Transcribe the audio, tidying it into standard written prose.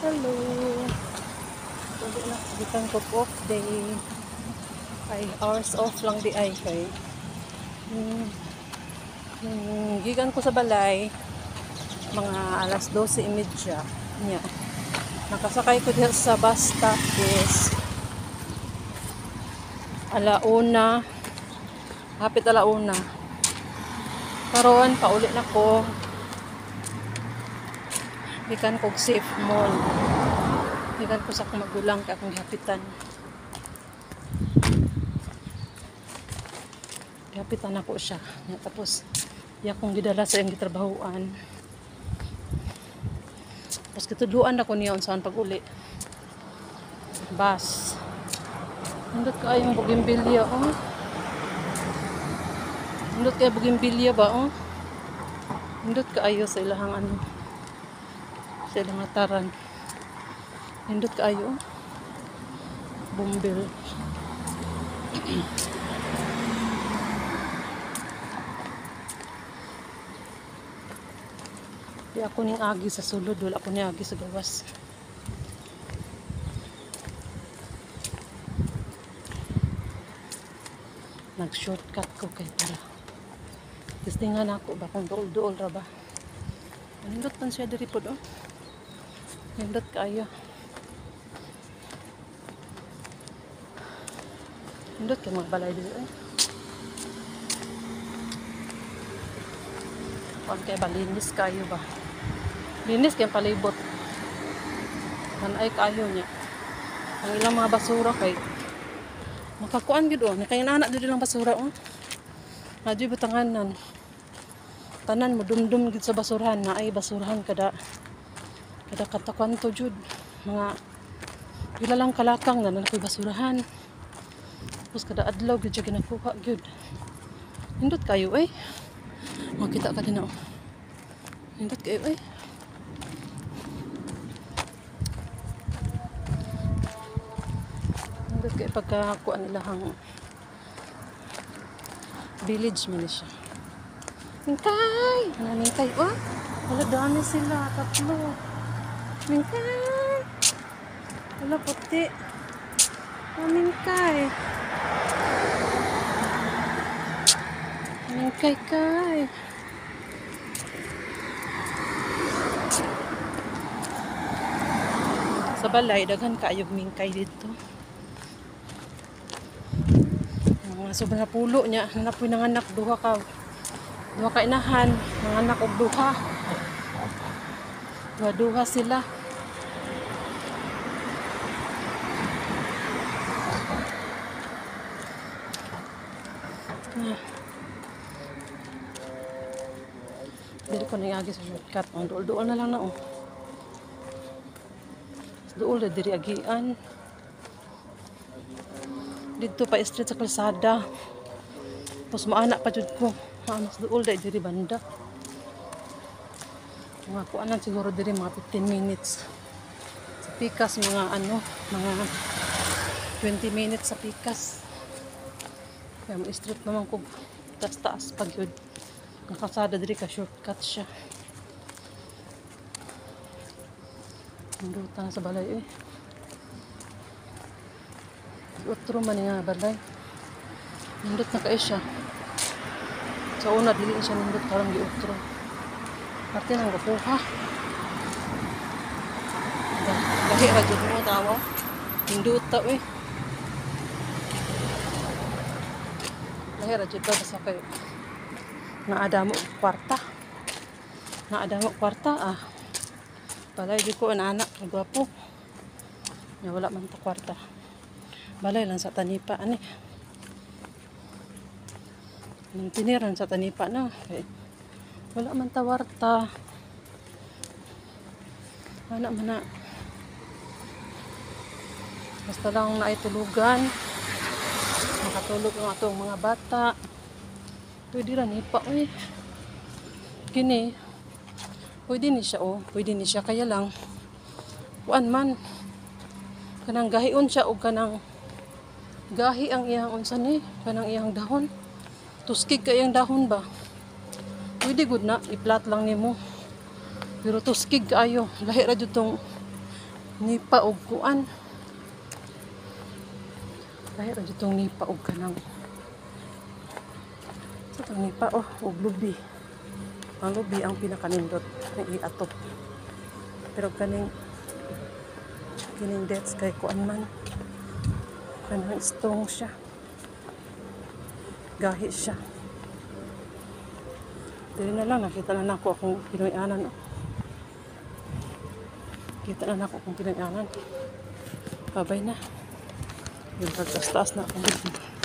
Hello. Tuloy na gikan ko off day. 5 hours off lang di ay kay. Gikan ko sa balay mga alas 12:30 niya. Nakasakay ko diha sa bus stop is alauna. Hapit alauna. Karon pauli na ko. Gikan ko safe mall. Gikan ko sa akong magulang kay akong gihapitan. Gihapitan ako siya. Tapos di akong gidala sa iyang gitrabahuan. Tapos kitudluan ako niya unsaan pag-uli. Bus. Nindot kaayong bugimbilya, oh. Nindot kay bugimbilya ba, oh. Nindot kaayo sa ilahang ano. Sa ilang ataran. Nindot kaayo, oh. Bumbil. Di ako ning agi sa sulod, wala ako ning agi sa gawas. Nag-shortcut ko kay para. Testingan ako ba kung dool-dool ra ba. Nindot man siya diri pod, oh. Nindot kaayo. Nindot kay mga balay diri, eh. Kung kay balinis kayo ba. Linis kay palibot. Kanay kayo niya. Ang ilang mga basura kay makakuan gid, oh. Kay anak dito lang basura, oh. Nadyo butanganan. Tanan mo dumdum gid sa basurahan na ay basurahan kada katakwanto jud. Mga gilalang kalakang na nakoy basurahan. Tapos kada adlaw gid siya ginakuha gid. Hindot kayo, eh. Makita ka din, oh. Hindot kayo, eh. Hindot kayo pagkakuan nila hang village man siya. Mingkay! Mingkay, oh. Wala dami sila, tatlo. Mingkay! Wala puti. Mingkay. Mingkay-kay. Sa balay, daghan kaayog mingkay dito. Mga sobrang pulo niya. Nanapoy ng anak, duha ka inahan. Mga anak og duha. Duha sila. Dili ko nangagi sa shortcut. Ang dool-dool na lang na, oh. Dool na diri agian. Dito pa street sa kalsada. Tapos maanak pa jud ko. Mas dool na diri banda. Mga kuanan siguro diri mga 15 minutes. Sa Pikas mga mga 20 minutes sa Pikas. Kaya mo street naman ko taas-taas pag yun. Nakasada diri ka shortcut siya. Nandutang sa balay, eh. Utro man nga balay. Nandut na kayo siya. Sa una dili siya nandut karang giutro. Parte nang gapuha. Gahi ra jud mo tawo. Nindut ta, eh. Gahi ra jud sa kayo. Naadamo kwarta. Naadamo kwarta, ah. Balay di ko anak gwapo. Ya wala man ta kwarta. Balay lang sa tanipa ani. Nang tiniran sa tanipa na. Okay. Wala man ta kwarta. Wala man na. Basta lang na tulugan. Makatulog ang atong mga bata. Pwede rin ipa, eh. Kini. Pwede ni siya, oh. Pwede ni siya. Kaya lang. Kuan man. Kanang gahion siya o kanang gahi ang iyang unsan, eh. Kanang iyang dahon. Tuskig ka iyang dahon ba? Pwede good na. I-plat lang ni mo. Pero tuskig kaayo. Lahi ra jud tong Nipa og kuan. Dahil ditong nipa og kanang. Sa itong nipa og lubi. Ang lubi ang pinakanindot na iatop. Pero kining dates kay kuan man. Kanang strong siya. Gahi siya. Dili na lang, nakita na nako akong Pinoyanan. Kita na nako akong Pinoyanan. Babay na. Yung pagtaas na akong bigyan.